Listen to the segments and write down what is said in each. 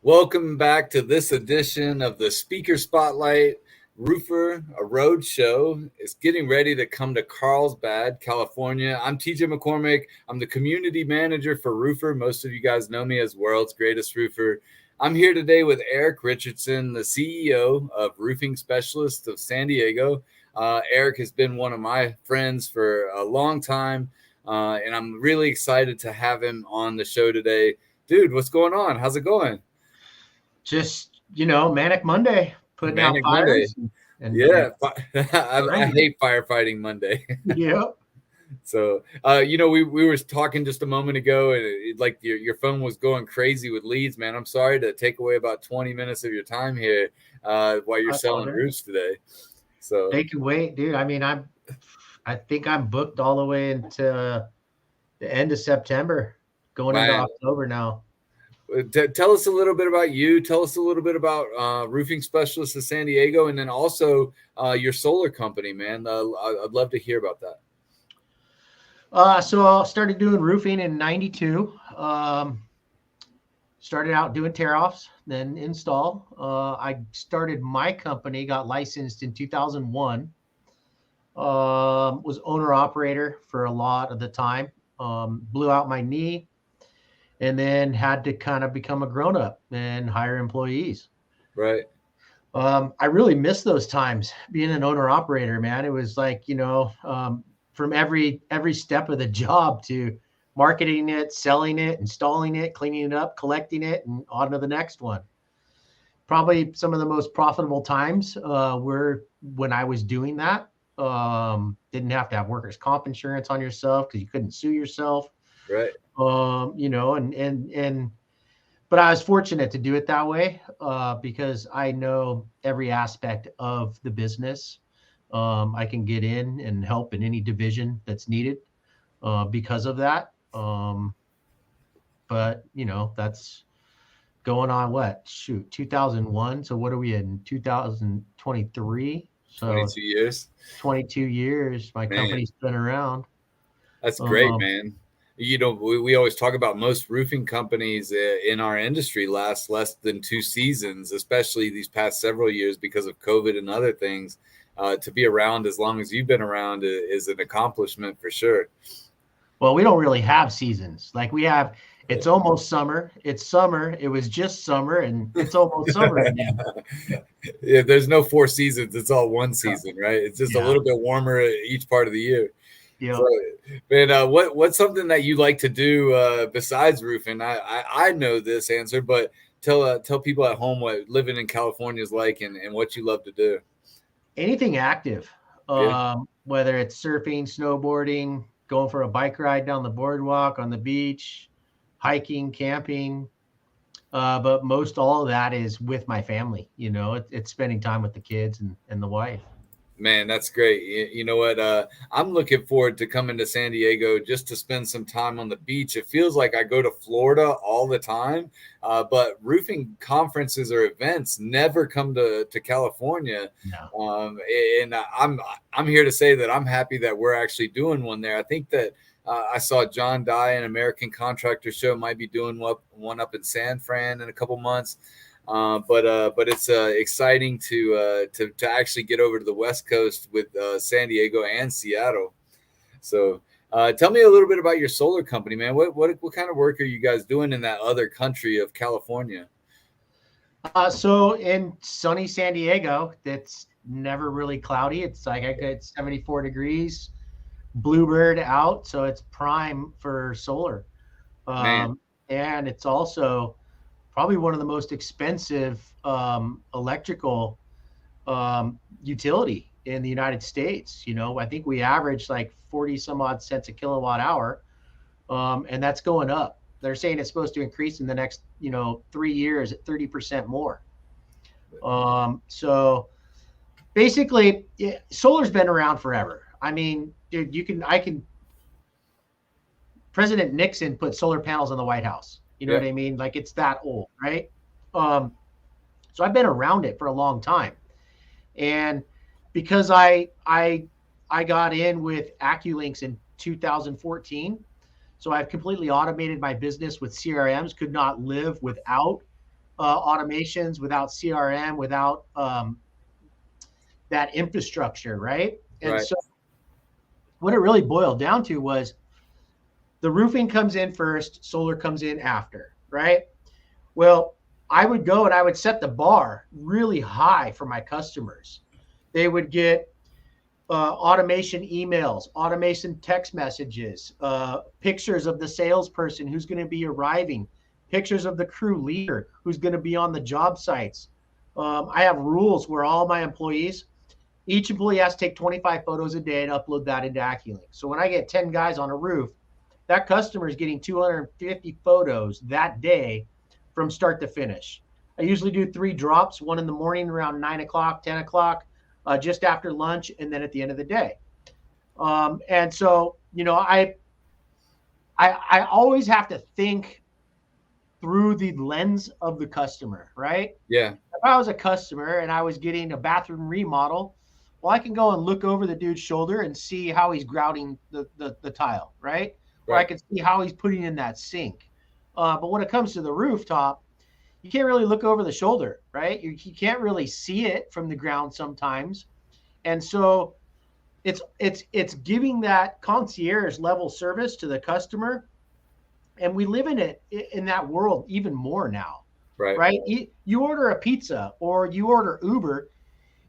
Welcome back to this edition of the Speaker Spotlight. Roofer, a road show, is getting ready to come to Carlsbad, California. I'm TJ McCormack. I'm the community manager for Roofer. Most of you guys know me as World's Greatest Roofer. I'm here today with Eric Richardson, the CEO of Roofing Specialists of San Diego. Eric has been one of my friends for a long time, and I'm really excited to have him on the show today. Dude, what's going on? How's it going? Just, Manic Monday, putting out Manic Monday. fires. And Yeah, I hate firefighting Monday. Yeah. So, we were talking just a moment ago, and like your phone was going crazy with leads, man. I'm sorry to take away about 20 minutes of your time here while you're selling roofs today. So they can wait, dude. I mean, I think I'm booked all the way into the end of September, going into October now. Tell us a little bit about you. Tell us a little bit about Roofing Specialists of San Diego, and then also your solar company, man. I'd love to hear about that. So I started doing roofing in 92. Started out doing tear-offs, then install. I started my company, got licensed in 2001. Was owner-operator for a lot of the time. Blew out my knee. And then had to kind of become a grown-up and hire employees. Right. I really miss those times being an owner-operator, man. It was like, from every step of the job to marketing it, selling it, installing it, cleaning it up, collecting it, and on to the next one. Probably some of the most profitable times were when I was doing that. Didn't have to have workers' comp insurance on yourself because you couldn't sue yourself. Right. But I was fortunate to do it that way because I know every aspect of the business. I can get in and help in any division that's needed because of that. But that's going on 2001. So what are we in 2023? So 22 years. 22 years. My company's been around. That's great, man. We always talk about most roofing companies in our industry last less than 2 seasons, especially these past several years because of COVID and other things. To be around as long as you've been around is an accomplishment for sure. Well, we don't really have seasons. Like we have, it's almost summer. It's summer. It was just summer, and it's almost summer again. Yeah, there's no 4 seasons. It's all one season, right? It's just a little bit warmer each part of the year. Yeah. So, man, what's something that you like to do besides roofing? I know this answer, but tell people at home what living in California is like and what you love to do. Anything active, whether it's surfing, snowboarding, going for a bike ride down the boardwalk, on the beach, hiking, camping. But most all of that is with my family. It's spending time with the kids and the wife. Man, that's great. You know what? I'm looking forward to coming to San Diego just to spend some time on the beach. It feels like I go to Florida all the time, but roofing conferences or events never come to California. No. And I'm here to say that I'm happy that we're actually doing one there. I think that I saw John Dye, an American Contractor Show, might be doing one up in San Fran in a couple months. But it's exciting to actually get over to the West Coast with San Diego and Seattle. So tell me a little bit about your solar company, man. What kind of work are you guys doing in that other country of California? So in sunny San Diego, that's never really cloudy. It's like I get 74 degrees, bluebird out, so it's prime for solar. And it's also probably one of the most expensive electrical utility in the United States. I think we average like 40 some odd cents a kilowatt hour. And that's going up. They're saying it's supposed to increase in the next, 3 years at 30% more. So basically solar's been around forever. I mean, dude, President Nixon put solar panels on the White House. You know what I mean? Like it's that old, right? So I've been around it for a long time. And because I got in with AccuLinks in 2014, so I've completely automated my business with CRMs, could not live without automations, without CRM, without that infrastructure, right? And Right. so what it really boiled down to was the roofing comes in first, solar comes in after, right? Well, I would go and I would set the bar really high for my customers. They would get automation emails, automation text messages, pictures of the salesperson who's going to be arriving, pictures of the crew leader who's going to be on the job sites. I have rules where all my employees, each employee has to take 25 photos a day and upload that into AccuLink. So when I get 10 guys on a roof, that customer is getting 250 photos that day from start to finish. I usually do 3 drops, one in the morning around 9 o'clock, 10 o'clock, just after lunch, and then at the end of the day. And so, I always have to think through the lens of the customer, right? Yeah. If I was a customer and I was getting a bathroom remodel, well, I can go and look over the dude's shoulder and see how he's grouting the tile, right? Or I Right. can see how he's putting in that sink. But when it comes to the rooftop, you can't really look over the shoulder, right? You can't really see it from the ground sometimes. And so it's giving that concierge level service to the customer. And we live in that world even more now, Right. right? You order a pizza or you order Uber,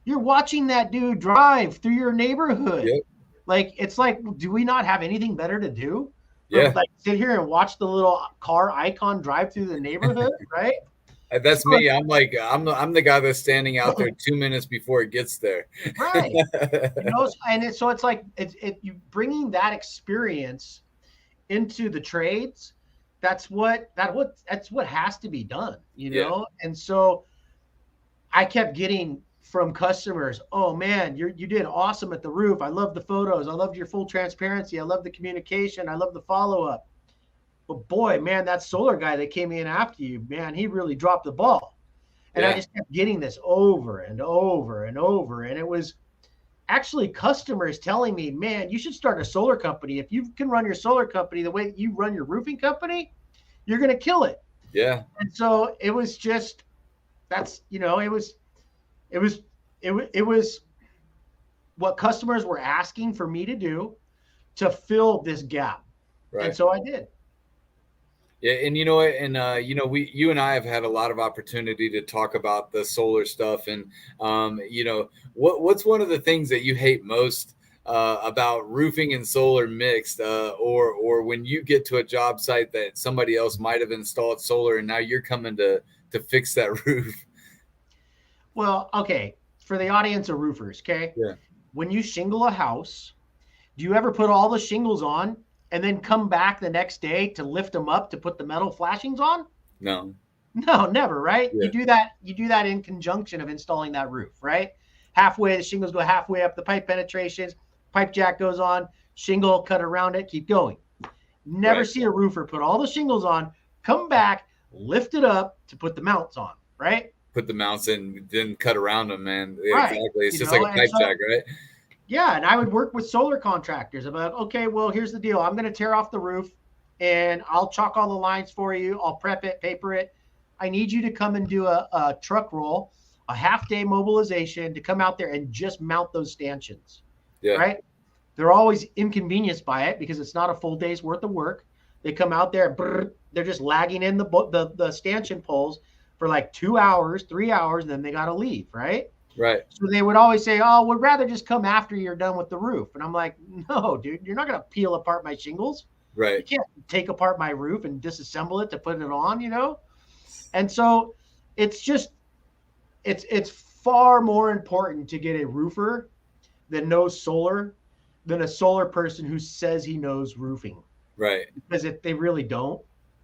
you're watching that dude drive through your neighborhood. Yep. Like, it's like, do we not have anything better to do? Yeah. Like sit here and watch the little car icon drive through the neighborhood, right? That's me. I'm the guy that's standing out there 2 minutes before it gets there. Right. So it's like you bringing that experience into the trades. That's what has to be done, Yeah. And so I kept getting from customers, oh man, you did awesome at the roof. I love the photos. I loved your full transparency. I love the communication. I love the follow-up. But boy, man, that solar guy that came in after you, man, he really dropped the ball. And I just kept getting this over and over and over. And it was actually customers telling me, man, you should start a solar company. If you can run your solar company the way that you run your roofing company, you're going to kill it. Yeah. And so it was just, it was what customers were asking for me to do to fill this gap. Right. And so I did. Yeah, and you know what, and you and I have had a lot of opportunity to talk about the solar stuff, and what's one of the things that you hate most about roofing and solar mixed, or when you get to a job site that somebody else might have installed solar, and now you're coming to fix that roof? Well, okay, for the audience of roofers, okay, Yeah. when you shingle a house, do you ever put all the shingles on and then come back the next day to lift them up to put the metal flashings on? No. No, never, right? Yeah. You do that in conjunction of installing that roof, right? Halfway, the shingles go halfway up the pipe penetrations, pipe jack goes on, shingle cut around it, keep going. Never see a roofer put all the shingles on, come back, lift it up to put the mounts on, right? Put the mounts in, then cut around them, man. Yeah, Right. exactly. It's just like a pipe jack, right? Yeah, and I would work with solar contractors about, okay, well, here's the deal. I'm going to tear off the roof and I'll chalk all the lines for you. I'll prep it, paper it. I need you to come and do a truck roll, a half-day mobilization to come out there and just mount those stanchions, right? They're always inconvenienced by it because it's not a full day's worth of work. They come out there, they're just lagging in the stanchion poles for like 2 hours, 3 hours, and then they got to leave, right? Right. So they would always say, oh, we'd rather just come after you're done with the roof. And I'm like, no, dude, you're not going to peel apart my shingles. Right. You can't take apart my roof and disassemble it to put it on, And so it's far more important to get a roofer that knows solar than a solar person who says he knows roofing. Right. Because they really don't.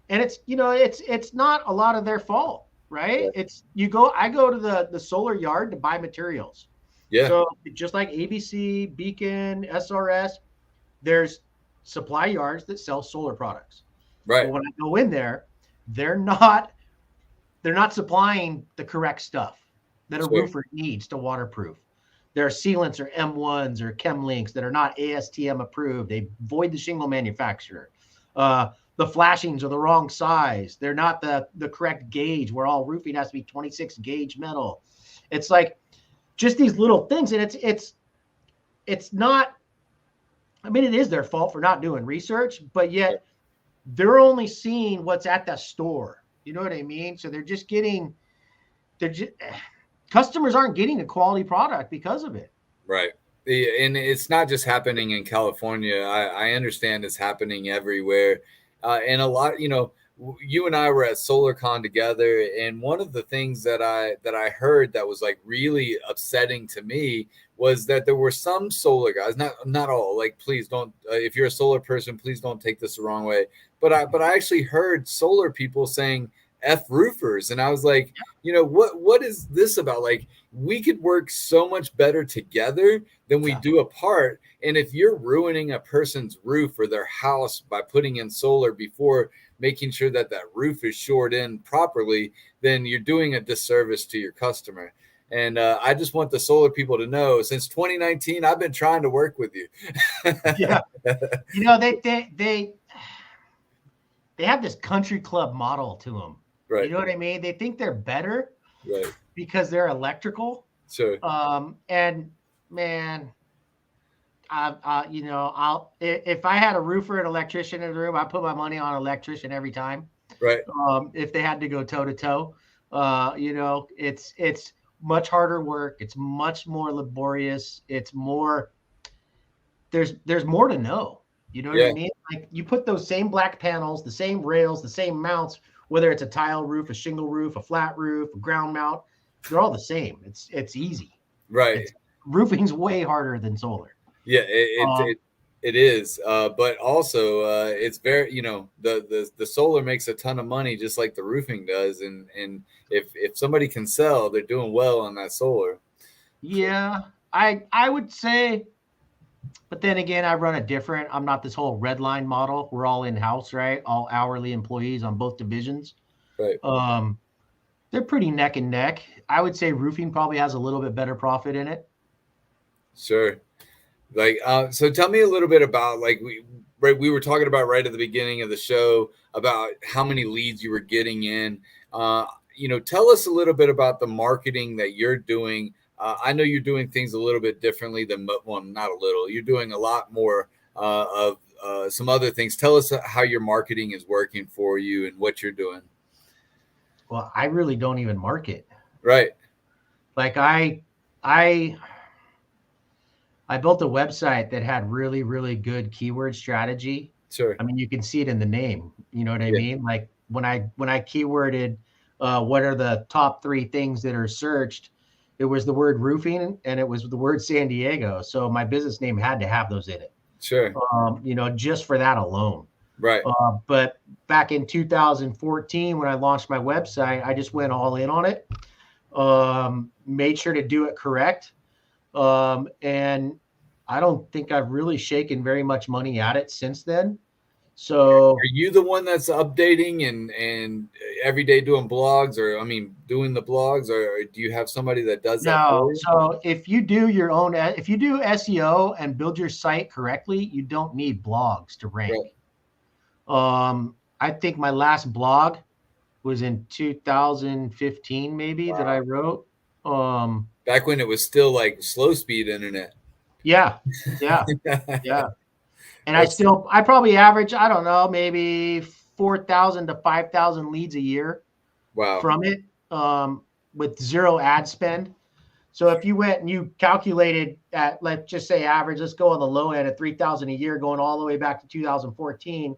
And it's not a lot of their fault. Right? I go to the solar yard to buy materials. Yeah. So just like ABC, Beacon, SRS, there's supply yards that sell solar products. Right. But when I go in there, they're not supplying the correct stuff that a roofer needs to waterproof. Their sealants are M1s or ChemLinks that are not ASTM approved. They void the shingle manufacturer. the flashings are the wrong size. They're not the correct gauge, where all roofing has to be 26 gauge metal. It's like just these little things. And it's not, I mean, it is their fault for not doing research, but yet they're only seeing what's at the store. You know what I mean? So customers aren't getting a quality product because of it. Right. And it's not just happening in California. I understand it's happening everywhere. And a lot, you and I were at SolarCon together, and one of the things that I heard that was like really upsetting to me was that there were some solar guys, not all, like, please don't, if you're a solar person, please don't take this the wrong way. But I actually heard solar people saying F roofers. And I was like, what is this about? Like, we could work so much better together than we do apart. And if you're ruining a person's roof or their house by putting in solar before making sure that roof is shored in properly, then you're doing a disservice to your customer. And I just want the solar people to know, since 2019, I've been trying to work with you. Yeah. They have this country club model to them. Right. You know what I mean? They think they're better, right, because they're electrical. Sure. And man, if I had a roofer and electrician in the room, I put my money on electrician every time. Right. If they had to go toe to toe, it's much harder work. It's much more laborious. It's more, there's more to know. You know what I mean? Like, you put those same black panels, the same rails, the same mounts, whether it's a tile roof, a shingle roof, a flat roof, a ground mount, they're all the same. It's easy. Right. Roofing's way harder than solar. Yeah, it is. But also, it's very, the solar makes a ton of money, just like the roofing does. And if somebody can sell, they're doing well on that solar. Yeah, I would say. But then again, I run a different. I'm not this whole red line model. We're all in-house, right? All hourly employees on both divisions. Right. They're pretty neck and neck. I would say roofing probably has a little bit better profit in it. Sure. Like, so tell me a little bit about, like, we were talking about right at the beginning of the show about how many leads you were getting in. Tell us a little bit about the marketing that you're doing. I know you're doing things a little bit differently than, well, not a little. You're doing a lot more of some other things. Tell us how your marketing is working for you and what you're doing. Well, I really don't even market. Right. Like, I built a website that had really, really good keyword strategy. Sure. I mean, you can see it in the name. You know what I mean? Like, when I keyworded what are the top 3 things that are searched, it was the word roofing and it was the word San Diego. So my business name had to have those in it. Sure. Just for that alone. Right. But back in 2014, when I launched my website, I just went all in on it. Made sure to do it correct. And I don't think I've really shaken very much money at it since then. So are you the one that's updating and every day doing blogs, or doing the blogs, or do you have somebody that does that? No. So if you do SEO and build your site correctly, you don't need blogs to rank. Right. I think my last blog was in 2015, maybe. Wow. That I wrote. Back when it was still like slow speed internet. Yeah. And I probably average, I don't know, maybe 4,000 to 5,000 leads a year. Wow. From it, with zero ad spend. So if you went and you calculated at, let's just say average, let's go on the low end at 3,000 a year, going all the way back to 2014,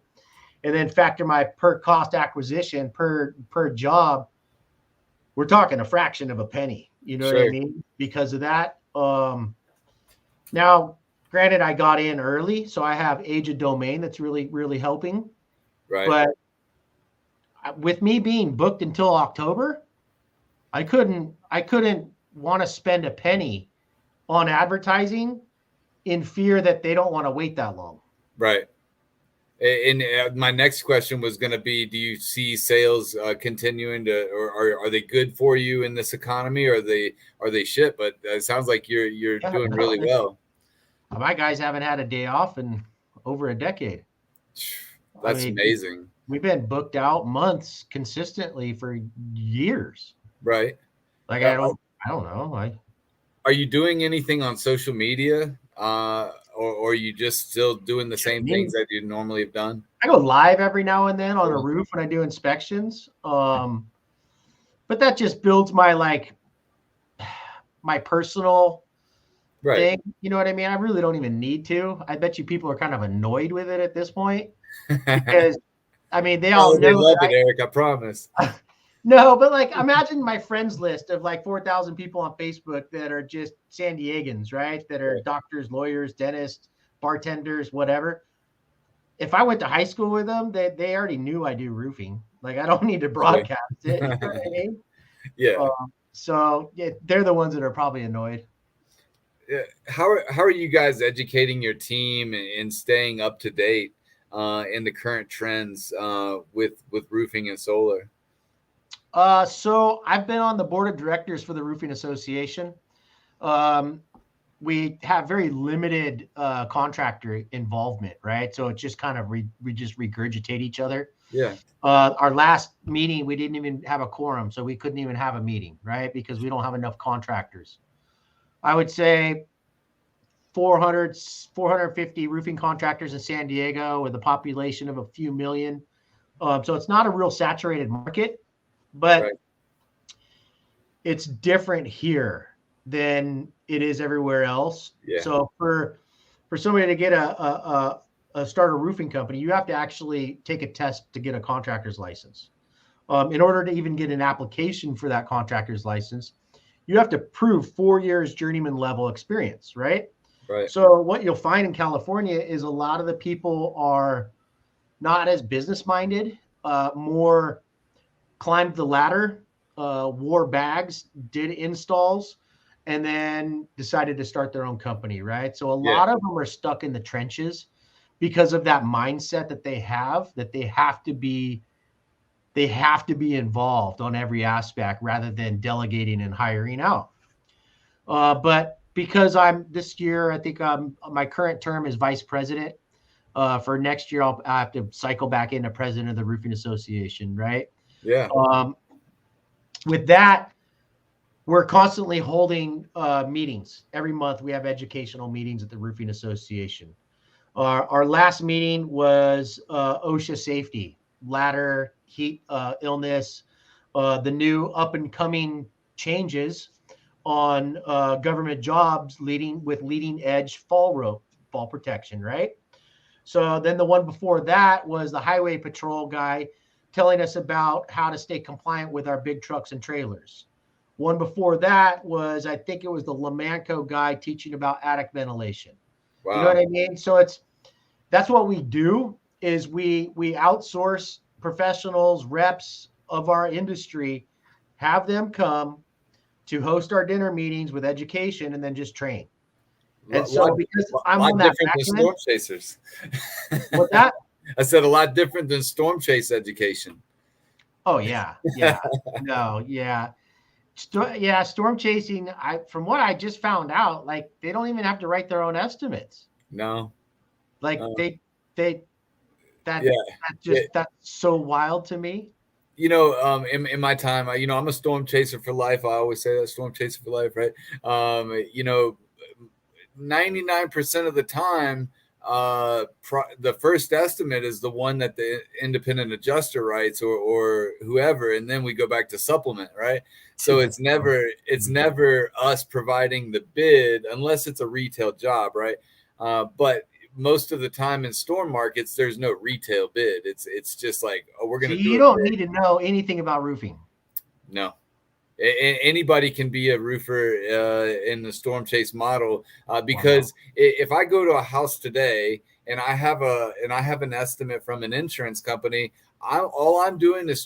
and then factor my per cost acquisition per job, we're talking a fraction of a penny. You know. Sure. What I mean? Because of that. Now, granted, I got in early, so I have age of domain that's really, really helping. Right. But with me being booked until October, I couldn't want to spend a penny on advertising in fear that they don't want to wait that long. Right. And my next question was going to be, do you see sales continuing to, or are they good for you in this economy, or are they shit? But it sounds like you're doing really well. My guys haven't had a day off in over a decade. I That's mean, amazing. we've been booked out months consistently for years. Right. Like Uh, I don't know. are you doing anything on social media? Or are you just still doing the same things that you normally have done? I go live every now and then on a Yeah. roof when I do inspections. But that just builds my my personal Right. thing. You know what I mean? I really don't even need to. I bet you people are kind of annoyed with it at this point because I mean they all Oh, they know love it, that Eric. I promise. no, but like imagine my friends list of like 4,000 people on Facebook that are just San Diegans, right? That are Right. doctors, lawyers, dentists, bartenders, whatever. If I went to high school with them, they already knew I do roofing. Like I don't need to broadcast it. You know what I mean? Yeah. So yeah, they're the ones that are probably annoyed. How are you guys educating your team and staying up to date in the current trends with roofing and solar? So I've been on the board of directors for the Roofing Association. Um, we have very limited contractor involvement, right? So it's just kind of we just regurgitate each other. Yeah. Our last meeting, we didn't even have a quorum, so we couldn't even have a meeting, right? Because we don't have enough contractors. I would say 400, 450 roofing contractors in San Diego with a population of a few million. So it's not a real saturated market, but Right. it's different here than it is everywhere else. Yeah. So for somebody to get a start a roofing company, you have to actually take a test to get a contractor's license. In order to even get an application for that contractor's license, you have to prove 4 years journeyman level experience, right? Right. So what you'll find in California is a lot of the people are not as business minded, more climbed the ladder, wore bags, did installs, and then decided to start their own company, right? So a Yeah. lot of them are stuck in the trenches because of that mindset that they have to be involved on every aspect rather than delegating and hiring out. But because I'm this year, I think my current term is vice president. For next year, I have to cycle back into president of the Roofing Association, right? Yeah. With that, we're constantly holding meetings. Every month, we have educational meetings at the Roofing Association. Our last meeting was OSHA safety, ladder, heat, illness, the new up and coming changes on government jobs leading edge fall protection, right? So then the one before that was the highway patrol guy telling us about how to stay compliant with our big trucks and trailers. One before that was, I think it was the Lamanco guy teaching about attic ventilation. You know what Wow. I mean? So that's what we do is we outsource professionals, reps of our industry, have them come to host our dinner meetings with education and then just train. And so because I'm Lot on that different back than end, storm chasers. with that, I said a lot different than storm chase education. oh yeah, no, yeah. Storm chasing, from what I just found out, like they don't even have to write their own estimates. No. Like they Yeah. that's so wild to me. In my time, I'm a storm chaser for life. I always say that, storm chaser for life, right? 99% of the time, the first estimate is the one that the independent adjuster writes or whoever, and then we go back to supplement, right? So it's never us providing the bid unless it's a retail job, right? But most of the time in storm markets, there's no retail bid. It's just like, oh, we're So going to do you it don't for need to know anything about roofing. no. Anybody can be a roofer in the storm chase model because if I go to a house today and I have an estimate from an insurance company, all I'm doing is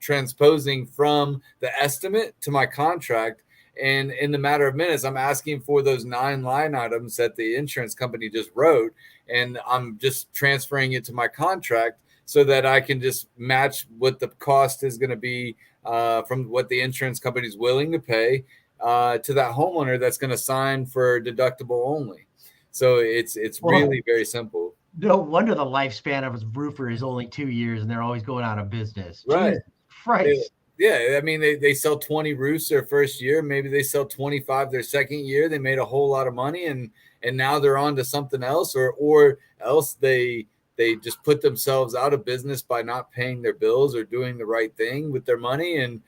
transposing from the estimate to my contract. And in the matter of minutes, I'm asking for those 9 line items that the insurance company just wrote, and I'm just transferring it to my contract so that I can just match what the cost is going to be from what the insurance company is willing to pay to that homeowner that's going to sign for deductible only. So it's Well, really very simple. No wonder the lifespan of a roofer is only 2 years and they're always going out of business. Right. Jesus Christ. Yeah, I mean, they sell 20 roofs their first year. Maybe they sell 25 their second year. They made a whole lot of money, and now they're on to something else, or else they just put themselves out of business by not paying their bills or doing the right thing with their money, and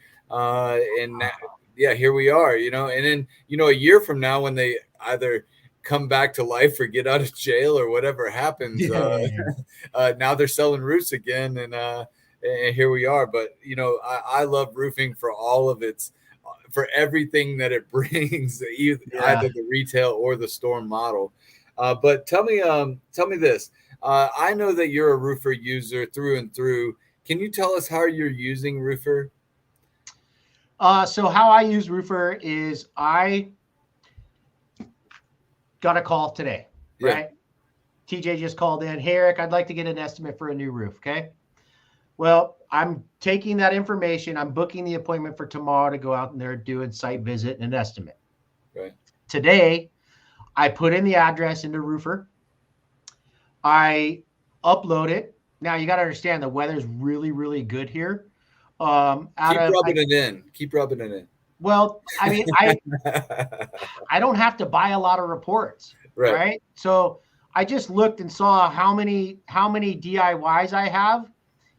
yeah, here we are, and then a year from now when they either come back to life or get out of jail or whatever happens, Yeah. now they're selling roofs again, and here we are. But I love roofing for all of its, for everything that it brings, either the retail or the store model. But tell me this. I know that you're a roofer user through and through. Can you tell us how you're using Roofer? So how I use Roofer is I got a call today, right? TJ just called in. Hey, Eric, I'd like to get an estimate for a new roof. Okay. Well, I'm taking that information. I'm booking the appointment for tomorrow to go out and there, do a site visit and an estimate. Right. Today, I put in the address into Roofer. I upload it. Now you got to understand the weather's really, really good here. Keep rubbing it in. Well, I mean, I don't have to buy a lot of reports, right? So I just looked and saw how many DIYs I have,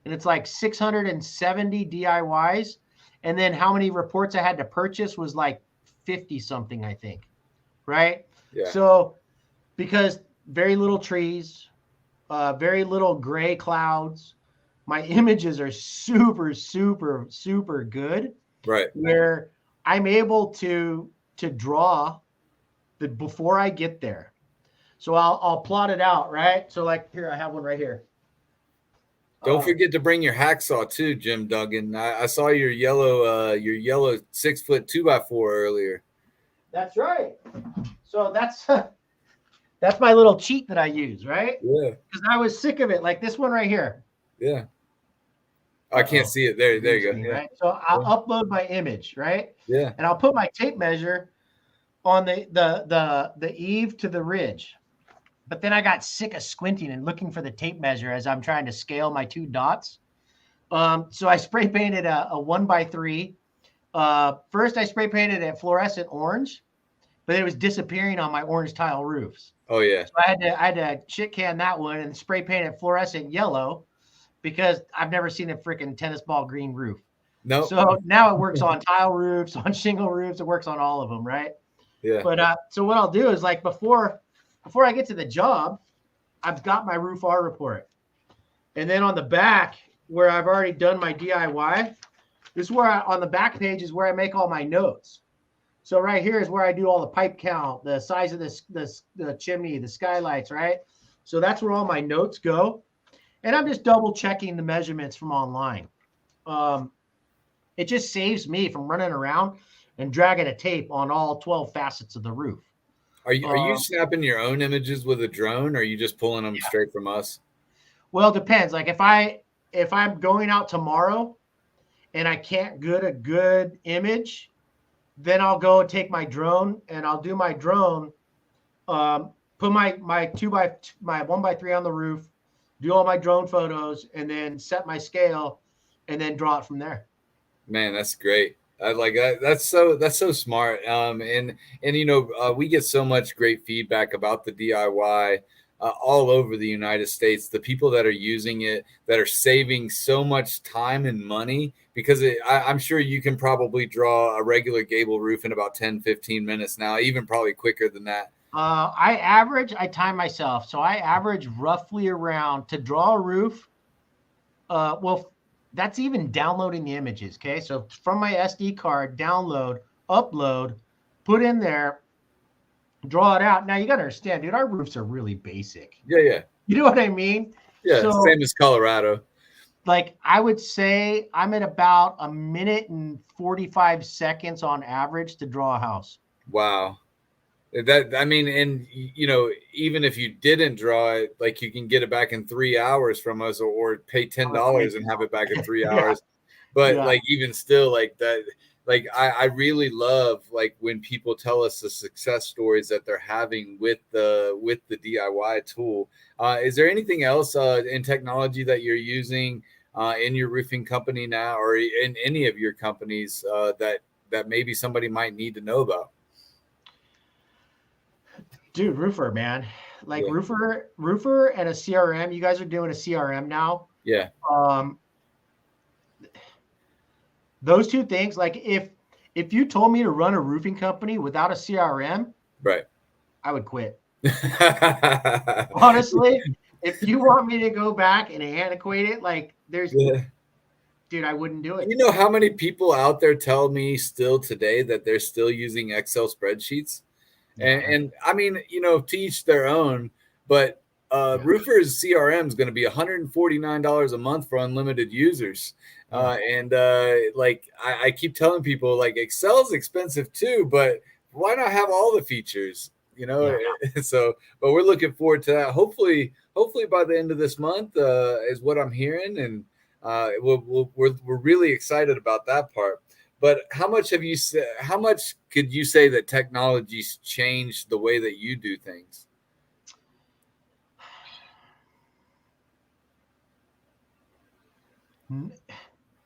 and it's like 670 DIYs, and then how many reports I had to purchase was like 50 something, I think, right? Yeah. So because very little trees, very little gray clouds, my images are super, super, super good. Right. Where I'm able to draw the before I get there. So I'll plot it out, right? So like here, I have one right here. Don't forget to bring your hacksaw too, Jim Duggan. I saw your yellow 6-foot 2x4 earlier. That's right. So that's my little cheat that I use, right? Yeah. Because I was sick of it, like this one right here. Yeah. I can't see it. There you go. Yeah. Right? So I'll upload my image, right? Yeah. And I'll put my tape measure on the eave to the ridge. But then I got sick of squinting and looking for the tape measure as I'm trying to scale my two dots. So I spray painted a 1x3. First, I spray painted it fluorescent orange, but it was disappearing on my orange tile roofs. Oh yeah. So I had to shit can that one and spray paint it fluorescent yellow because I've never seen a freaking tennis ball green roof. No. Nope. So now it works on tile roofs, on shingle roofs. It works on all of them, right? Yeah. But so what I'll do is like before I get to the job, I've got my roof R report. And then on the back where I've already done my DIY, this is where on the back page is where I make all my notes. So right here is where I do all the pipe count, the size of the chimney, the skylights, right? So that's where all my notes go. And I'm just double checking the measurements from online. It just saves me from running around and dragging a tape on all 12 facets of the roof. Are you snapping your own images with a drone, or are you just pulling them straight from us? Well, it depends. Like if I'm going out tomorrow and I can't get a good image, then I'll go and take my drone and I'll do my drone, put my 1x3 on the roof, do all my drone photos, and then set my scale and then draw it from there. Man, that's great. I like that. That's so smart. And we get so much great feedback about the DIY all over the United States. The people that are using it, that are saving so much time and money, because I'm sure you can probably draw a regular gable roof in about 10, 15 minutes now, even probably quicker than that. I time myself. So I average roughly around to draw a roof. Well, that's even downloading the images. Okay. So from my SD card, download, upload, put in there, draw it out. Now you got to understand, dude, our roofs are really basic. Yeah. You know what I mean? Yeah. So, same as Colorado. Like I would say I'm at about a minute and 45 seconds on average to draw a house. Wow. And even if you didn't draw it, like you can get it back in 3 hours from us, or pay $10 and have it back in 3 hours. But like even still, like like I really love like when people tell us the success stories that they're having with the DIY tool. Is there anything else in technology that you're using in your roofing company now, or in any of your companies that maybe somebody might need to know about? Dude, roofer, man. Like Yeah, roofer and a CRM. You guys are doing a CRM now. yeah, Um, those two things, like if you told me to run a roofing company without a CRM, right. I would quit. Honestly, if you want me to go back and antiquate it, like Yeah. dude, I wouldn't do it. You know how many people out there tell me still today that they're still using Excel spreadsheets? Yeah. And I mean, to each their own, but Yeah. Roofer's CRM is going to be $149 a month for unlimited users. Yeah. And like I keep telling people, like Excel's expensive too, but why not have all the features? Yeah. So, but we're looking forward to that. Hopefully by the end of this month is what I'm hearing, and we're really excited about that part. But how much could you say that technology's changed the way that you do things?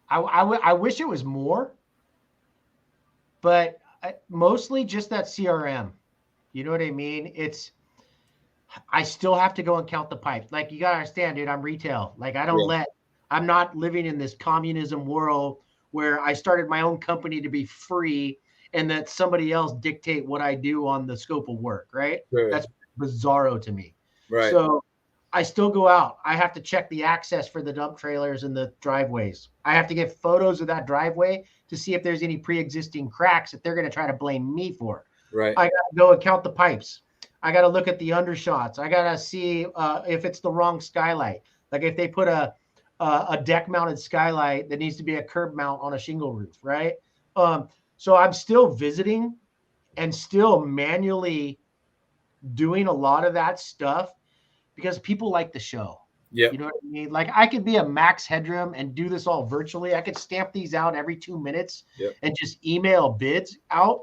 I wish it was more, but mostly just that CRM. You know what I mean? I still have to go and count the pipes. Like you gotta understand, dude, I'm retail. Like Yeah, I'm not living in this communism world where I started my own company to be free and that somebody else dictate what I do on the scope of work, right? sure. That's bizarro to me. Right, So I still go out. I have to check the access for the dump trailers and the driveways. I have to get photos of that driveway to see if there's any pre-existing cracks that they're going to try to blame me for. right. I got to go and count the pipes. I got to look at the undershots. I got to see if it's the wrong skylight. Like if they put a deck mounted skylight that needs to be a curb mount on a shingle roof, right? So I'm still visiting and still manually doing a lot of that stuff because people like the show. You Yep, know what I mean? Like I could be a Max Headroom and do this all virtually. I could stamp these out every 2 minutes yep, and just email bids out.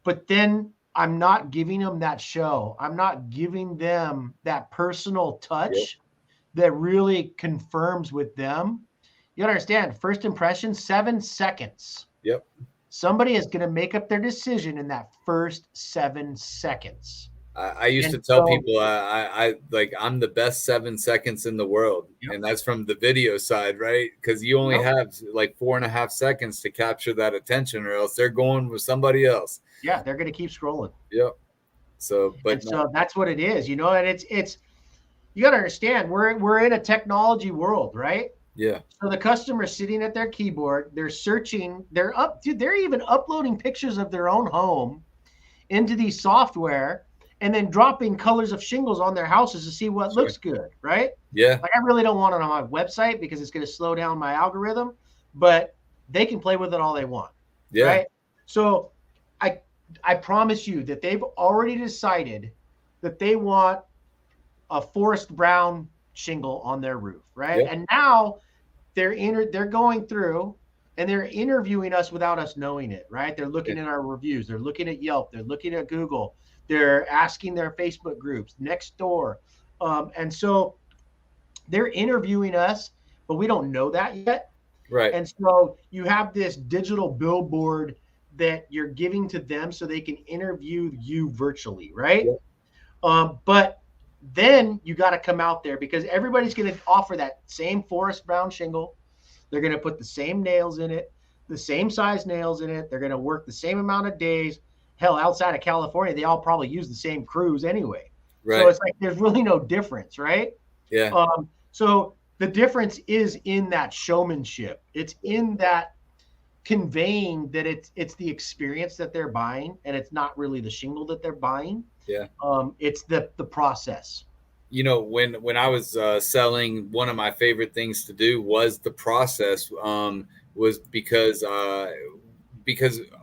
But then I'm not giving them that show. I'm not giving them that personal yep, touch that really confirms with them. You understand, first impression, 7 seconds. yep. Somebody is going to make up their decision in that first 7 seconds. I used And to tell so, people I like I'm the best 7 seconds in the world, yep, and that's from the video side, right? Because you only yep, have like 4.5 seconds to capture that attention, or else they're going with somebody else. yeah, they're going to keep scrolling. Yep. So, And but no, so that's what it is, and it's you got to understand we're in a technology world, right? yeah, So the customer's sitting at their keyboard, they're searching, they're even uploading pictures of their own home into these software and then dropping colors of shingles on their houses to see what sure. looks good, right? Yeah, Like I really don't want it on my website because it's going to slow down my algorithm, but they can play with it all they want, yeah, right? So I I promise you that they've already decided that they want a forest brown shingle on their roof, right? yep. And now they're going through and they're interviewing us without us knowing it, right? They're Yeah, looking at our reviews, they're looking at Yelp, they're looking at Google, they're asking their Facebook groups, next door. And so they're interviewing us, but we don't know that yet. right. And so you have this digital billboard that you're giving to them so they can interview you virtually, right? Yep, But then you got to come out there because everybody's going to offer that same forest brown shingle. They're going to put the same nails in it, the same size nails in it. They're going to work the same amount of days. Hell, outside of California, they all probably use the same crews anyway. So right. it's like there's really no difference, right? Yeah, So the difference is in that showmanship. It's in that conveying that it's the experience that they're buying, and it's not really the shingle that they're buying. yeah. It's the process. When I was selling, one of my favorite things to do was the process. Was because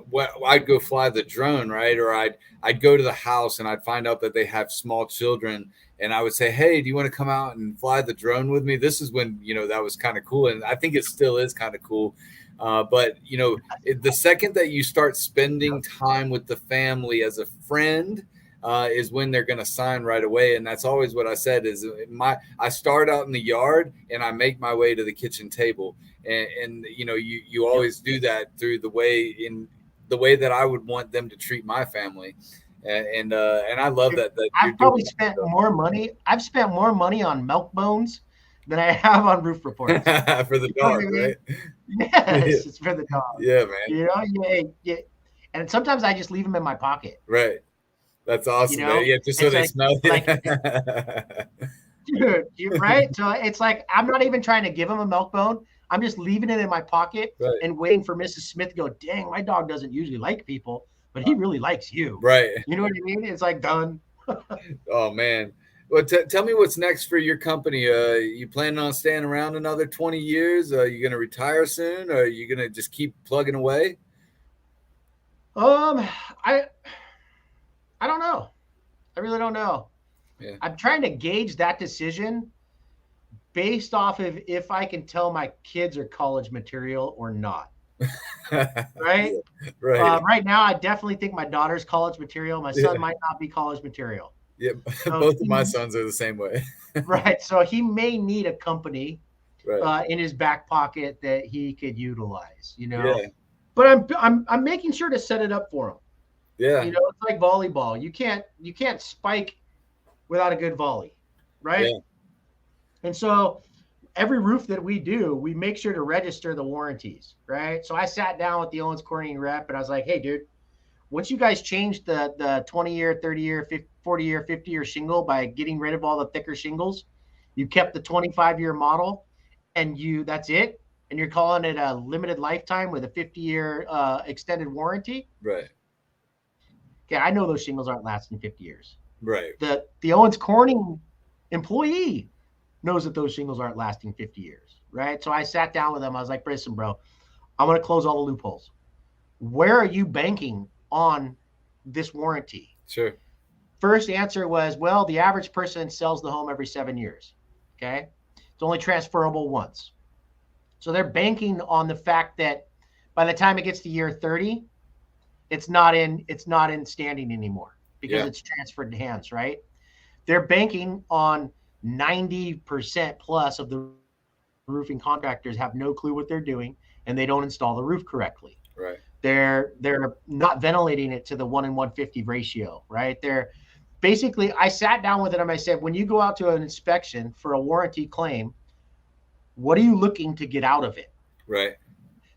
what I'd go fly the drone, right? Or I'd go to the house and I'd find out that they have small children, and I would say, "Hey, do you want to come out and fly the drone with me?" This is when that was kind of cool, and I think it still is kind of cool. But the second that you start spending time with the family as a friend, is when they're going to sign right away. And that's always what I said is I start out in the yard and I make my way to the kitchen table. And you always do that through the way that I would want them to treat my family. And I love that you're I've probably doing spent more money. I've spent more money on milk bones than I have on roof reports. for the You know what dog, I mean? right? Yes, it's for the dog. Yeah, man. Yeah. And sometimes I just leave them in my pocket. Right. That's awesome, man. Yeah, just so It's they smell like, it. dude, right? So it's like I'm not even trying to give them a milk bone. I'm just leaving it in my pocket Right. and waiting for Mrs. Smith to go, dang, my dog doesn't usually like people, but he really likes you. Right. You know what I mean? It's like done. Oh, man. Well, tell me what's next for your company. You planning on staying around another 20 years? Are you going to retire soon? Or are you going to just keep plugging away? I don't know. I really don't know. Yeah. I'm trying to gauge that decision based off of if I can tell my kids are college material or not. Right? Yeah, right. Right now, I definitely think my daughter's college material. My son might not be college material. Yeah, both of my sons are the same way. Right. So he may need a company right. In his back pocket that he could utilize, Yeah. But I'm making sure to set it up for him. Yeah. It's like volleyball. You can't spike without a good volley, right? Yeah. And so every roof that we do, we make sure to register the warranties, right? So I sat down with the Owens Corning rep and I was like, hey, dude, once you guys changed the 20-year, 30-year, 40-year, 50-year shingle by getting rid of all the thicker shingles, you kept the 25-year model and that's it. And you're calling it a limited lifetime with a 50-year extended warranty. Right. Okay, I know those shingles aren't lasting 50 years. Right. The Owens Corning employee knows that those shingles aren't lasting 50 years, right? So I sat down with him. I was like, listen, bro, I'm going to close all the loopholes. Where are you banking on this warranty? Sure. First answer was, well, the average person sells the home every 7 years. Okay. It's only transferable once. So they're banking on the fact that by the time it gets to year 30, it's not in standing anymore because it's transferred to hands, right? They're banking on 90% plus of the roofing contractors have no clue what they're doing and they don't install the roof correctly. Right. They're not ventilating it to the 1 in 150 ratio, right? They're basically, I sat down with them. I said, when you go out to an inspection for a warranty claim, what are you looking to get out of it? Right.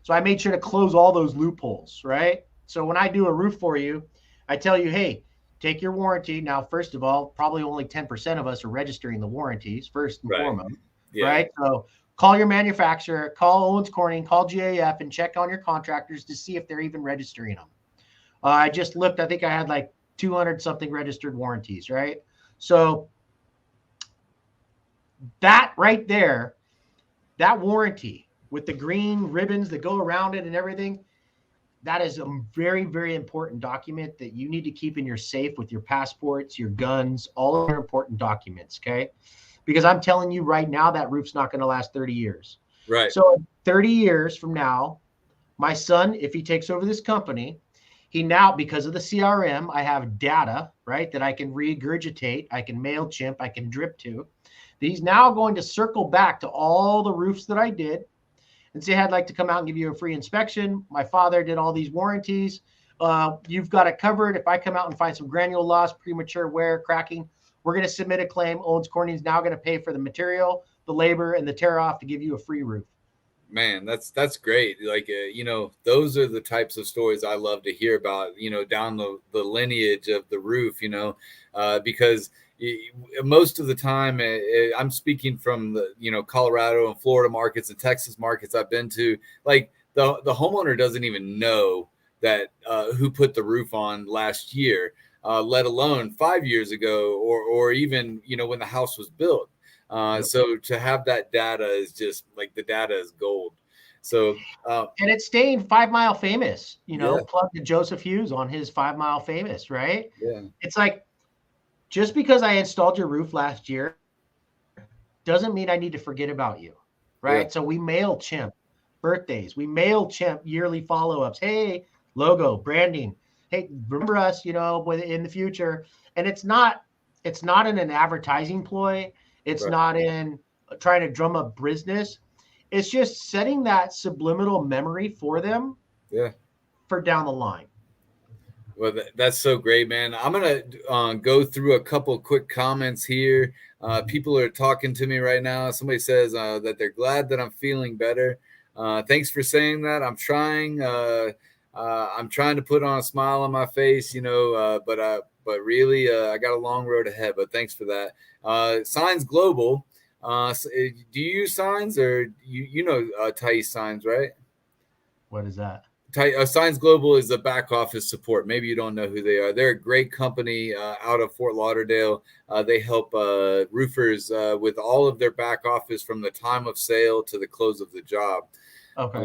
So I made sure to close all those loopholes, right? So when I do a roof for you, I tell you, hey, take your warranty. Now, first of all, probably only 10% of us are registering the warranties first and foremost, right? So call your manufacturer, call Owens Corning, call GAF, and check on your contractors to see if they're even registering them. I just looked, I think I had like 200 something registered warranties, right? So that right there, that warranty with the green ribbons that go around it and everything, that is a very, very important document that you need to keep in your safe with your passports, your guns, all of your important documents, okay? Because I'm telling you right now, that roof's not going to last 30 years. Right. So 30 years from now, my son, if he takes over this company, he now, because of the CRM, I have data, right, that I can regurgitate, I can MailChimp, I can drip to. He's now going to circle back to all the roofs that I did and say, I'd like to come out and give you a free inspection. My father did all these warranties. You've got it covered. If I come out and find some granule loss, premature wear, cracking, we're going to submit a claim. Owens Corning is now going to pay for the material, the labor, and the tear off to give you a free roof. Man, that's great. Like, those are the types of stories I love to hear about, down the lineage of the roof, because most of the time I'm speaking from the, Colorado and Florida markets and Texas markets I've been to, like the homeowner doesn't even know that who put the roof on last year, let alone 5 years ago, or even, when the house was built. So to have that data is just like, the data is gold. So, and it's staying 5 Mile Famous, plug to Joseph Hughes on his 5 Mile Famous, right? Yeah. It's like, just because I installed your roof last year doesn't mean I need to forget about you, right? Yeah. So we MailChimp birthdays. We MailChimp yearly follow-ups. Hey, logo, branding. Hey, remember us, in the future. And it's not in an advertising ploy. It's Right. not in trying to drum up business. It's just setting that subliminal memory for them Yeah. for down the line. Well, that's so great, man. I'm gonna go through a couple quick comments here. People are talking to me right now. Somebody says that they're glad that I'm feeling better. Thanks for saying that. I'm trying. I'm trying to put on a smile on my face, but really, I got a long road ahead. But thanks for that. Signs Global. Do you use Signs, or Thais Signs, right? What is that? Signs Global is the back office support. Maybe you don't know who they are. They're a great company out of Fort Lauderdale. They help roofers with all of their back office from the time of sale to the close of the job. Okay.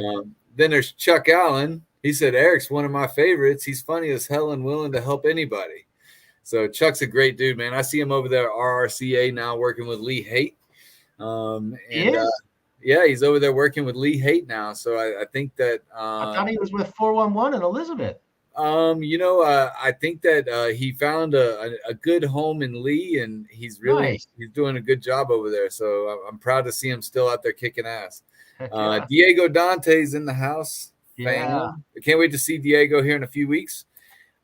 Then there's Chuck Allen. He said, Eric's one of my favorites. He's funny as hell and willing to help anybody. So Chuck's a great dude, man. I see him over there at RRCA now working with Lee Haight. He is? Yeah, he's over there working with Lee Haight now. So I think that I thought he was with 411 and Elizabeth. I think that he found a good home in Lee, and he's doing a good job over there. So I'm proud to see him still out there kicking ass. Yeah. Diego Dante's in the house. Yeah. I can't wait to see Diego here in a few weeks.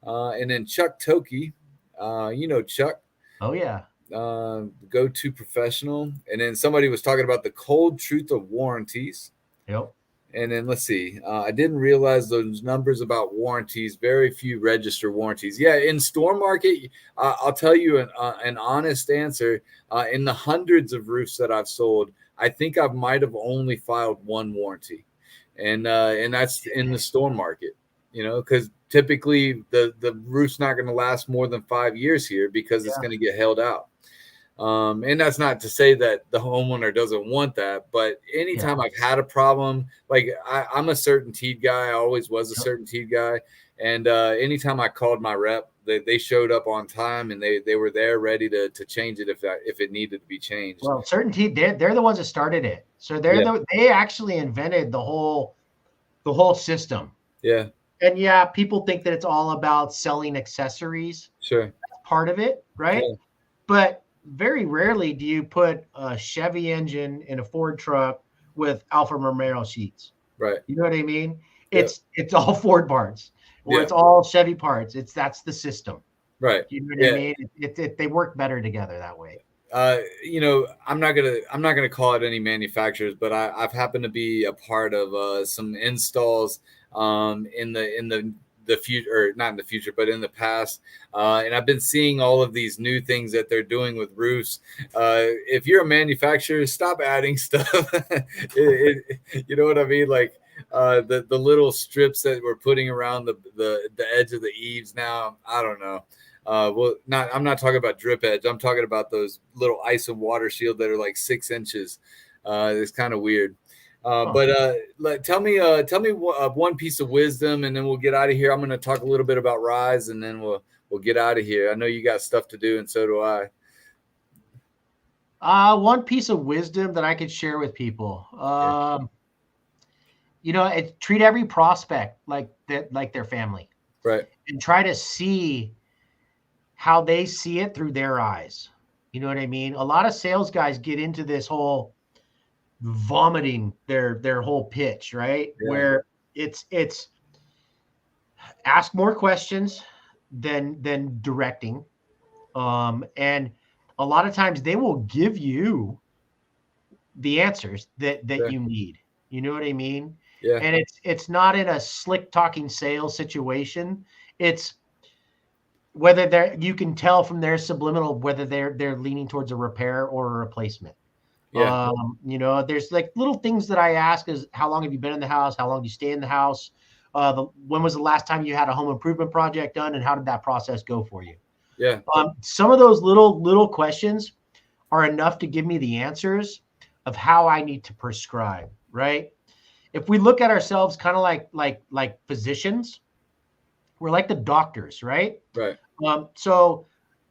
And then Chuck Toki, Chuck. Oh yeah. Go-to professional. And then somebody was talking about the cold truth of warranties. Yep. And then let's see. I didn't realize those numbers about warranties. Very few register warranties. Yeah, in store market, I'll tell you an honest answer. In the hundreds of roofs that I've sold, I think I might have only filed one warranty, and that's in the store market. Because typically the roof's not going to last more than 5 years here because it's going to get held out. And that's not to say that the homeowner doesn't want that, but anytime I've had a problem, like I'm a CertainTeed guy, I always was a CertainTeed guy. And anytime I called my rep, they showed up on time, and they were there ready to change it if it needed to be changed. Well, CertainTeed, they're the ones that started it. So they actually invented the whole system. Yeah. And people think that it's all about selling accessories. Sure. That's part of it, right? Yeah. But very rarely do you put a Chevy engine in a Ford truck with Alfa Romeo sheets. Right. You know what I mean? It's all Ford parts, or it's all Chevy parts. That's the system. Right. You know what I mean? They work better together that way. I'm not gonna call it any manufacturers, but I've happened to be a part of some installs in the future, or not in the future, but in the past. And I've been seeing all of these new things that they're doing with roofs. If you're a manufacturer, stop adding stuff. You know what I mean? Like the little strips that we're putting around the edge of the eaves now. I don't know. I'm not talking about drip edge. I'm talking about those little ice and water shield that are like 6 inches. It's kind of weird. But tell me one piece of wisdom, and then we'll get out of here. I'm going to talk a little bit about Rise, and then we'll get out of here. I know you got stuff to do, and so do I. One piece of wisdom that I could share with people, treat every prospect like their family, right? And try to see how they see it through their eyes. You know what I mean? A lot of sales guys get into this whole vomiting their whole pitch, right? Yeah. Where it's ask more questions than directing. And a lot of times they will give you the answers that you need. You know what I mean? Yeah. And it's not in a slick talking sales situation. It's whether you can tell from their subliminal whether they're leaning towards a repair or a replacement. Yeah. There's like little things that I ask is how long have you been in the house? How long do you stay in the house? When was the last time you had a home improvement project done, and how did that process go for you? Yeah. Some of those little questions are enough to give me the answers of how I need to prescribe, right? If we look at ourselves kind of like physicians, we're like the doctors, right? Right. So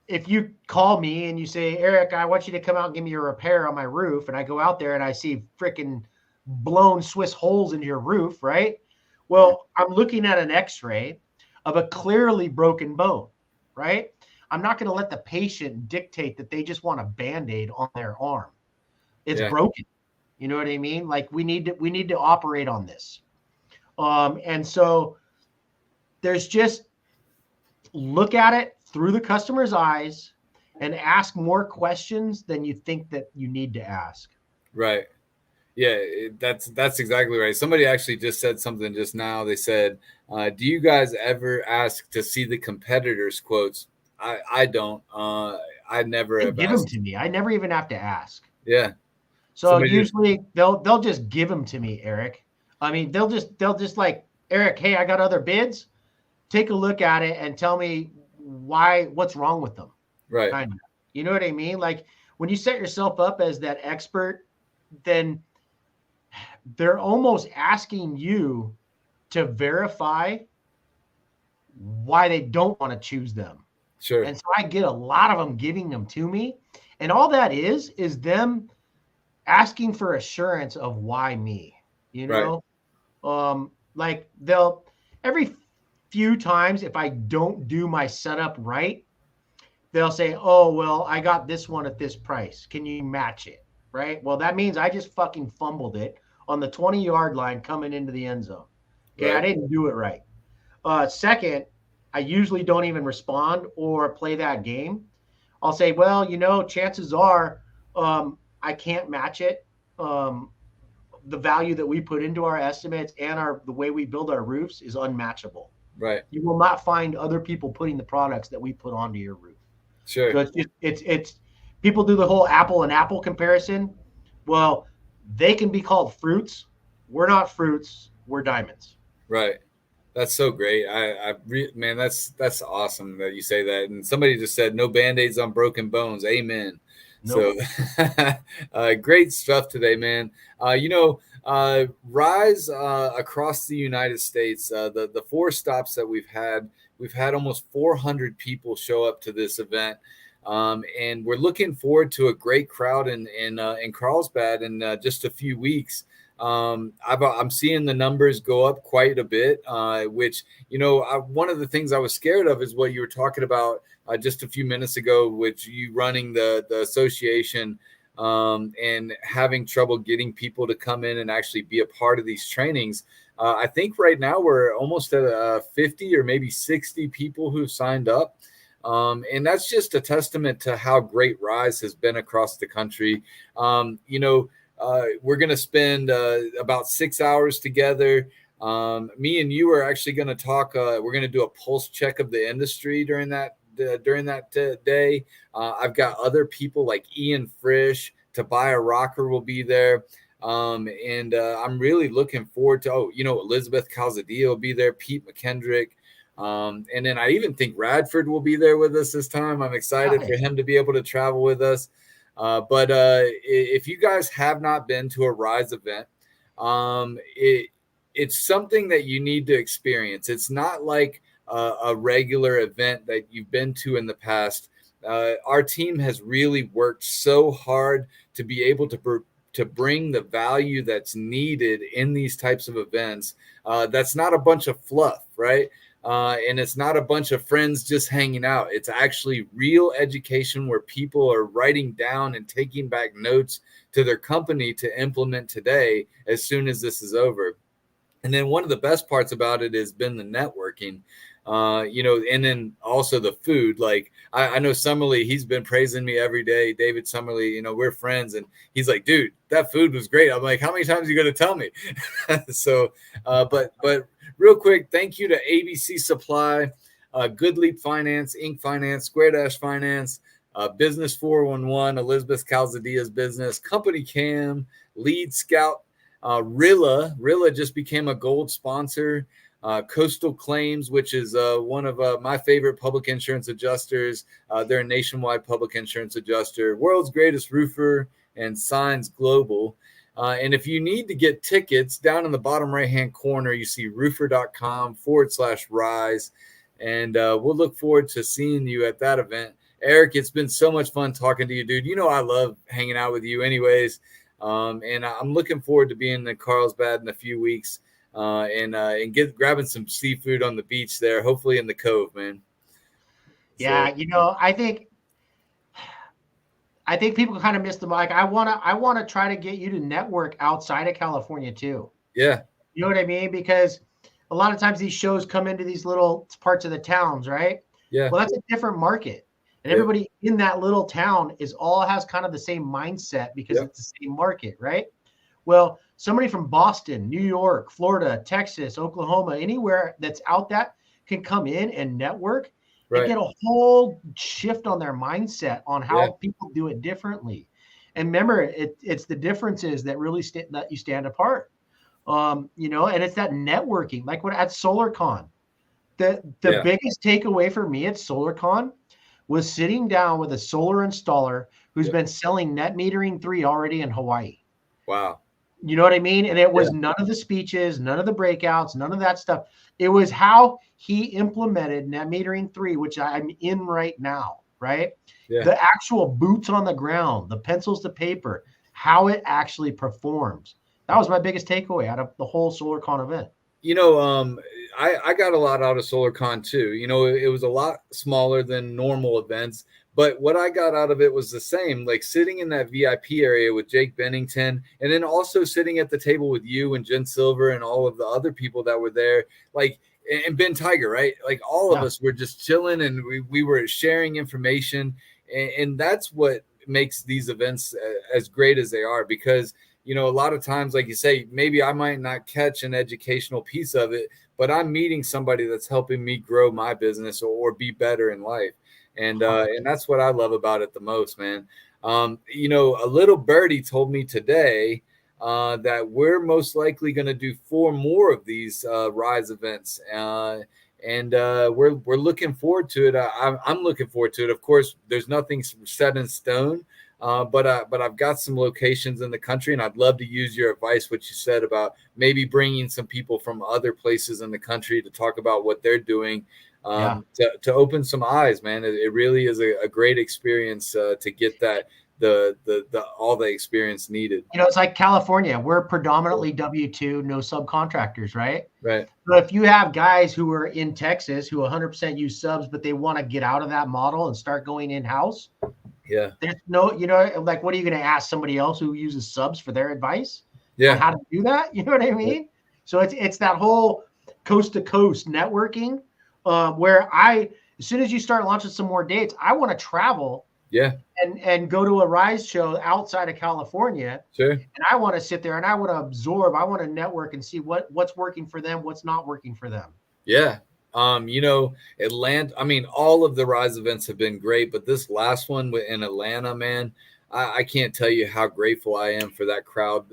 if you call me and you say, Eric, I want you to come out and give me a repair on my roof, and I go out there and I see freaking blown Swiss holes in your roof, right? Well, I'm looking at an x-ray of a clearly broken bone, right? I'm not going to let the patient dictate that they just want a Band-Aid on their arm. It's broken. You know what I mean? Like we need to operate on this. And so there's just look at it through the customer's eyes and ask more questions than you think that you need to ask. Right. Yeah, that's exactly right. Somebody actually just said something just now. They said, "Do you guys ever ask to see the competitors' quotes?" I don't. I never have Give them asked. to me. I never even have to ask. Yeah. So usually they'll just give them to me, Eric. I mean, they'll just like, Eric, hey, I got other bids. Take a look at it and tell me what's wrong with them. Right. Kind of. You know what I mean? Like when you set yourself up as that expert, then they're almost asking you to verify why they don't want to choose them. Sure. And so I get a lot of them giving them to me. And all that is them asking for assurance of why me, you know? Right. Like they'll every few times, if I don't do my setup right, they'll say, oh, well, I got this one at this price. Can you match it? Right. Well, that means I just fucking fumbled it on the 20-yard line coming into the end zone. Okay. Right. I didn't do it right. Second, I usually don't even respond or play that game. I'll say, well, chances are I can't match it. The value that we put into our estimates and the way we build our roofs is unmatchable. Right. You will not find other people putting the products that we put onto your roof. Sure. So it's people do the whole apple and apple comparison. Well, they can be called fruits. We're not fruits. We're diamonds. Right. That's so great. Man, that's awesome that you say that. And somebody just said, no Band-Aids on broken bones. Amen. Nope. So great stuff today, man. Rise across the United States, the 4 stops that we've had almost 400 people show up to this event. And we're looking forward to a great crowd in Carlsbad in just a few weeks. I'm seeing the numbers go up quite a bit, which, one of the things I was scared of is what you were talking about just a few minutes ago, which you running the association and having trouble getting people to come in and actually be a part of these trainings. I think right now we're almost at 50 or maybe 60 people who've signed up. And that's just a testament to how great Rise has been across the country. We're going to spend about 6 hours together. Me and you are actually going to talk. We're going to do a pulse check of the industry during that day. I've got other people like Ian Frisch, Tobiah Rocker will be there. And I'm really looking forward to, Elizabeth Calzadilla will be there, Pete McKendrick. And then I even think Radford will be there with us this time. I'm excited for him to be able to travel with us. But if you guys have not been to a Rise event, it's something that you need to experience. It's not like a regular event that you've been to in the past. Our team has really worked so hard to be able to bring the value that's needed in these types of events. That's not a bunch of fluff, right? And it's not a bunch of friends just hanging out. It's actually real education where people are writing down and taking back notes to their company to implement today as soon as this is over. And then one of the best parts about it has been the networking, and then also the food. Like I know Summerly, he's been praising me every day. David Summerly, we're friends, and he's like, dude, that food was great. I'm like, how many times are you going to tell me? So, but real quick, thank you to ABC Supply, Good Leap Finance, Inc. Finance, Square Dash Finance, Business 411, Elizabeth Calzadilla's business, Company Cam, Lead Scout, Rilla just became a gold sponsor. Coastal Claims, which is one of my favorite public insurance adjusters. They're a nationwide public insurance adjuster, world's greatest roofer, and Signs Global. And if you need to get tickets, down in the bottom right-hand corner, you see roofer.com/rise. And we'll look forward to seeing you at that event. Eric, it's been so much fun talking to you, dude. I love hanging out with you anyways. And I'm looking forward to being in Carlsbad in a few weeks and grabbing some seafood on the beach there, hopefully in the Cove, man. Yeah, So, I think people kind of miss the mic. I wanna try to get you to network outside of California too. yeah, You know what I mean? Because a lot of times these shows come into these little parts of the towns, right? yeah, Well, that's a different market. And yeah, everybody in that little town has kind of the same mindset because yeah, it's the same market, right? Well, somebody from Boston, New York, Florida, Texas, Oklahoma, anywhere that's out that can come in and network and right, get a whole shift on their mindset on yeah, how people do it differently. And remember, it's the differences that really that you stand apart. And it's that networking, like what at SolarCon. The yeah. biggest takeaway for me at SolarCon was sitting down with a solar installer who's Yeah. been selling net metering 3 already in Hawaii. Wow. You know what I mean? And it Yeah, was none of the speeches, none of the breakouts, none of that stuff. It was how he implemented net metering 3, which I'm in right now, right? yeah. The actual boots on the ground, the pencils to paper, how it actually performs. That was my biggest takeaway out of the whole SolarCon event. You know, I got a lot out of SolarCon too. You know, it was a lot smaller than normal events, but what I got out of it was the same, like sitting in that VIP area with Jake Bennington, and then also sitting at the table with you and Jen Silver and all of the other people that were there, like and Ben Tiger, right? Like all of Yeah. us were just chilling and we were sharing information, and that's what makes these events as great as they are because a lot of times, like you say, maybe I might not catch an educational piece of it, but I'm meeting somebody that's helping me grow my business or be better in life. And that's what I love about it the most, man. A little birdie told me today that we're most likely going to do 4 more of these Rise events. And we're looking forward to it. I'm looking forward to it. Of course, there's nothing set in stone, but I've got some locations in the country, and I'd love to use your advice, what you said about maybe bringing some people from other places in the country to talk about what they're doing, Yeah. to open some eyes, man. It really is a great experience to get that the all the experience needed. It's like California. We're predominantly W-2, no subcontractors, right? Right. So if you have guys who are in Texas who 100% use subs, but they want to get out of that model and start going in-house, Yeah. there's no, like, what are you going to ask somebody else who uses subs for their advice on Yeah. how to do that? You know what I mean? So it's that whole coast to coast networking where as soon as you start launching some more dates, I want to travel Yeah. and go to a Rise show outside of California. Sure. And I want to sit there and I want to absorb, I want to network and see what's working for them, what's not working for them. Yeah. Atlanta, I mean, all of the Rise events have been great, but this last one in Atlanta, man, I can't tell you how grateful I am for that crowd.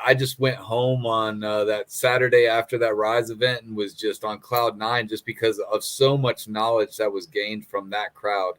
I just went home on that Saturday after that Rise event and was just on cloud 9 just because of so much knowledge that was gained from that crowd.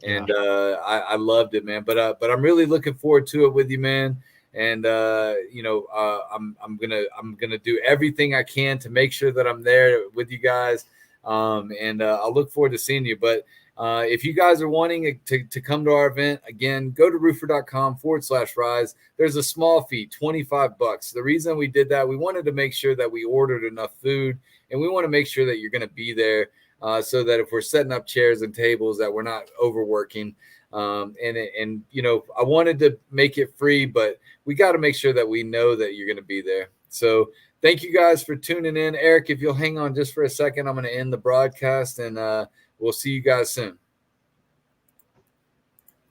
And I loved it, man. But I'm really looking forward to it with you, man. And I'm gonna do everything I can to make sure that I'm there with you guys. And I'll look forward to seeing you. But if you guys are wanting to come to our event, again, go to roofer.com/rise. There's a small fee, $25. The reason we did that, we wanted to make sure that we ordered enough food, and we want to make sure that you're going to be there so that if we're setting up chairs and tables, that we're not overworking. I wanted to make it free, but we got to make sure that we know that you're going to be there. So thank you guys for tuning in. Eric, if you'll hang on just for a second, I'm going to end the broadcast, and we'll see you guys soon.